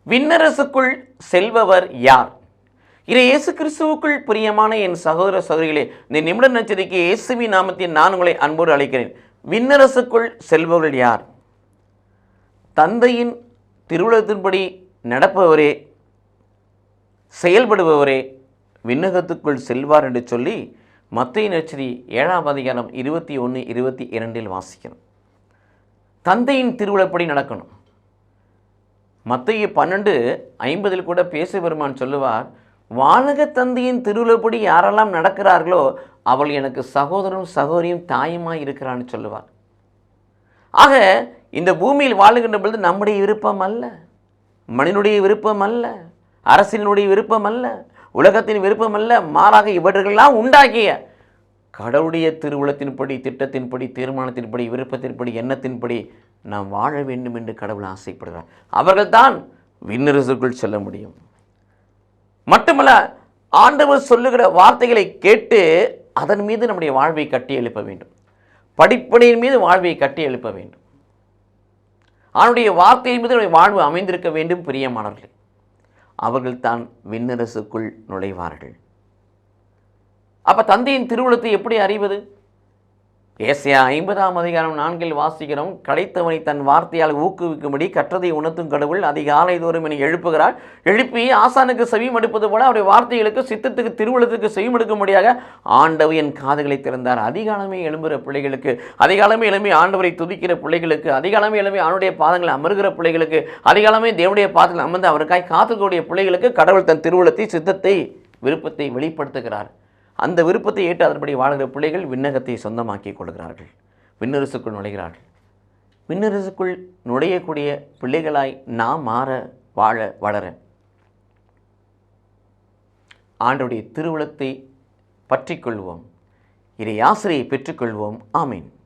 விண்ணரசுக்குள் செல்பவர் யார்? இதை இயேசு கிறிஸ்துவுக்குள் பிரியமான என் சகோதர சகோதரிகளே, இந்த நிமிட நச்சரிக்கை இயேசுவின் நாமத்தில் நான் உங்களை அன்போடு அழைக்கிறேன். விண்ணரசுக்குள் செல்பவர்கள் யார்? தந்தையின் திருவுளத்தின்படி நடப்பவரே, செயல்படுபவரே விண்ணகத்துக்குள் செல்வார் என்று சொல்லி மத்தேயு நற்செய்தி 7ஆம் அதிகாரம் 21, 22 வாசிக்கணும். தந்தையின் திருவுளப்படி நடக்கணும். மத்தேயு 12:50 கூட பேசு பெருமான் சொல்லுவார், வானக தந்தையின் திருவுளப்படி யாரெல்லாம் நடக்கிறார்களோ அவள் எனக்கு சகோதரனும் சகோதரியும் தாயுமாய் இருக்கிறான்னு சொல்லுவார். ஆக இந்த பூமியில் வாழுகின்ற பொழுது நம்முடைய விருப்பம் அல்ல, மனிதனுடைய விருப்பம் அல்ல, அரசினுடைய விருப்பம் அல்ல, உலகத்தின் விருப்பம் அல்ல, மாறாக இவர்களெல்லாம் உண்டாக்கிய கடவுளுடைய திருவுளத்தின்படி, திட்டத்தின்படி, தீர்மானத்தின்படி, விருப்பத்தின்படி, எண்ணத்தின்படி நாம் வாழ வேண்டும் என்று கடவுள் ஆசைப்படுகிறார். அவர்கள்தான் விண்ணரசுக்குள் செல்ல முடியும். மட்டுமல்ல, ஆண்டவர் சொல்லுகிற வார்த்தைகளை கேட்டு அதன் மீது நம்முடைய வாழ்வை கட்டி எழுப்ப வேண்டும். படிப்படியின் மீது வாழ்வை கட்டி எழுப்ப வேண்டும். அவனுடைய வார்த்தையின் மீது நம்முடைய வாழ்வு அமைந்திருக்க வேண்டும். பிரியமானவர்களே, அவர்கள்தான் விண்ணரசுக்குள் நுழைவார்கள். அப்போ தந்தையின் திருவுளத்தை எப்படி அறிவது? ஏசாயா 50ஆம் அதிகாரம் 4 வாசிக்கிறோம். கிடைத்தவனை தன் வார்த்தையால் ஊக்குவிக்கும்படி கற்றதை உணர்த்தும் கடவுள் அதிகாலை தோறும் என்னை எழுப்புகிறார். எழுப்பி ஆசானுக்கு செவிமடுப்பது போல அவருடைய வார்த்தைகளுக்கு, சித்தத்துக்கு, திருவுளத்துக்கு செவிமடுக்கும்படியாக ஆண்டவர் என் காதுகளை திறந்தார். அதிகாலமே எழும்புகிற பிள்ளைகளுக்கு, அதிகாலமே எழும்பி ஆண்டவரை துதிக்கிற பிள்ளைகளுக்கு, அதிகாலமே எழும்பி அவனுடைய பாதங்களை அமருகிற பிள்ளைகளுக்கு, அதிகாலமே தேவனுடைய பாதத்தில் அமர்ந்து அவருக்காய் காத்துக்கூடிய பிள்ளைகளுக்கு கடவுள் தன் திருவுளத்தை, சித்தத்தை, விருப்பத்தை வெளிப்படுத்துகிறார். அந்த விருப்பத்தை ஏற்று அதன்படி வாழ்கிற பிள்ளைகள் விண்ணகத்தை சொந்தமாக்கி கொள்கிறார்கள், விண்ணரசுக்குள் நுழைகிறார்கள். விண்ணரசுக்குள் நுழையக்கூடிய பிள்ளைகளாய் நாம் மாற, வாழ, வளர ஆண்டவருடைய திருவுளத்தை பற்றிக்கொள்வோம், இறை ஆசிரியை பெற்றுக்கொள்வோம். ஆமீன்.